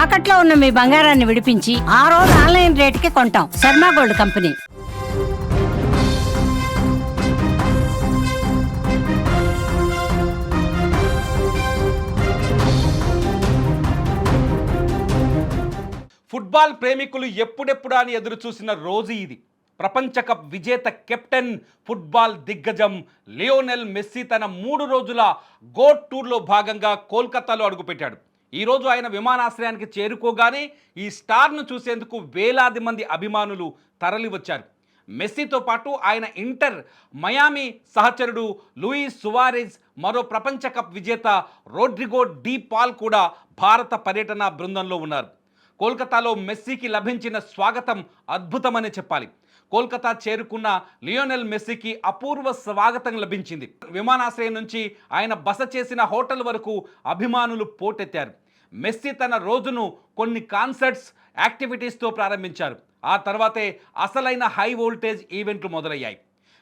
తాకట్లో ఉన్న మీ బంగారాన్ని విడిపించి ఆ రోజు ఆన్లైన్ రేటుకి కొంటాం. Sharma gold company. ఫుట్బాల్ ప్రేమికులు ఎప్పుడెప్పుడా అని ఎదురు చూసిన రోజు ఇది. ప్రపంచ కప్ విజేత కెప్టెన్ ఫుట్బాల్ దిగ్గజం లియోనెల్ మెస్సీ తన 3 రోజుల గోట్ టూర్లో భాగంగా కోల్కతాలో అడుగుపెట్టాడు. ఈరోజు ఆయన విమానాశ్రయానికి చేరుకోగానే ఈ స్టార్ను చూసేందుకు వేలాది మంది అభిమానులు తరలి వచ్చారు. మెస్సీతో పాటు ఆయన ఇంటర్ మయామి సహచరుడు లూయిస్ సువారెజ్, మరో ప్రపంచ కప్ విజేత రోడ్రిగో డి పాల్ కూడా భారత పర్యటన బృందంలో ఉన్నారు. కోల్కతాలో మెస్సీకి లభించిన స్వాగతం అద్భుతమని చెప్పాలి. కోల్కతా చేరుకున్న లియోనెల్ మెస్సీకి అపూర్వ స్వాగతం లభించింది. విమానాశ్రయం నుంచి ఆయన బస చేసిన హోటల్ వరకు అభిమానులు పోటెత్తారు. మెస్సీ తన రోజును కొన్ని కాన్సర్ట్స్, యాక్టివిటీస్తో ప్రారంభించారు. ఆ తర్వాతే అసలైన హై వోల్టేజ్ ఈవెంట్లు మొదలయ్యాయి.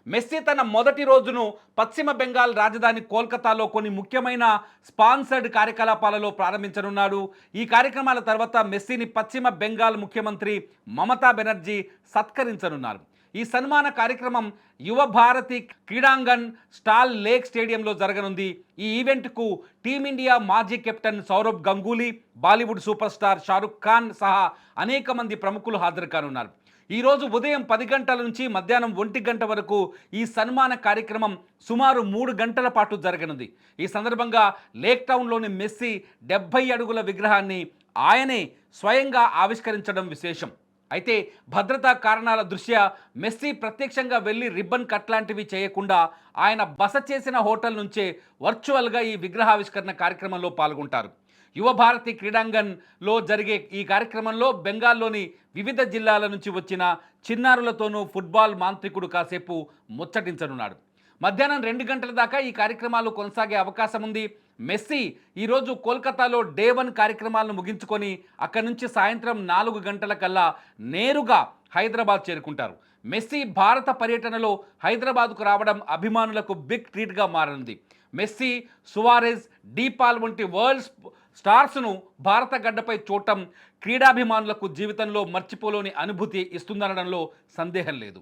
మెస్సీ తన మొదటి రోజును పశ్చిమ బెంగాల్ రాజధాని కోల్కతాలో కొన్ని ముఖ్యమైన స్పాన్సర్డ్ కార్యకలాపాలలో ప్రారంభించనున్నాడు. ఈ కార్యక్రమాల తర్వాత మెస్సీని పశ్చిమ బెంగాల్ ముఖ్యమంత్రి మమతా బెనర్జీ సత్కరించనున్నారు. ఈ సన్మాన కార్యక్రమం యువ భారతి క్రీడాంగన్ స్టాల్ లేక్ స్టేడియంలో జరగనుంది. ఈ ఈవెంట్కు టీమిండియా మాజీ captain Sourav Ganguly, Bollywood super star Shahrukh Khan సహా అనేక మంది ప్రముఖులు హాజరు కానున్నారు. ఈరోజు ఉదయం 10 గంటల నుంచి మధ్యాహ్నం 1 గంట వరకు ఈ సన్మాన కార్యక్రమం సుమారు 3 గంటల పాటు జరగనుంది. ఈ సందర్భంగా లేక్ టౌన్లోని మెస్సీ 70 అడుగుల విగ్రహాన్ని ఆయనే స్వయంగా ఆవిష్కరించడం విశేషం. అయితే భద్రతా కారణాల దృష్ట్యా మెస్సీ ప్రత్యక్షంగా వెళ్ళి రిబ్బన్ కట్ లాంటివి చేయకుండా ఆయన బస చేసిన హోటల్ నుంచే వర్చువల్గా ఈ విగ్రహావిష్కరణ కార్యక్రమంలో పాల్గొంటారు. యువ భారతి క్రీడాంగన్లో జరిగే ఈ కార్యక్రమంలో బెంగాల్లోని వివిధ జిల్లాల నుంచి వచ్చిన చిన్నారులతోనూ ఫుట్బాల్ మాంత్రికుడు కాసేపు ముచ్చటించనున్నాడు. మధ్యాహ్నం 2 గంటల దాకా ఈ కార్యక్రమాలు కొనసాగే అవకాశం ఉంది. మెస్సీ ఈరోజు కోల్కతాలో డే 1 కార్యక్రమాలను ముగించుకొని అక్కడి నుంచి సాయంత్రం 4 గంటల కల్లా నేరుగా హైదరాబాద్ చేరుకుంటారు. మెస్సీ భారత పర్యటనలో హైదరాబాద్కు రావడం అభిమానులకు బిగ్ ట్రీట్గా మారనుంది. మెస్సీ, సువారెజ్, డీపాల్ వంటి వరల్డ్ స్టార్స్ను భారత గడ్డపై చూడటం క్రీడాభిమానులకు జీవితంలో మర్చిపోలేని అనుభూతి ఇస్తుందనడంలో సందేహం లేదు.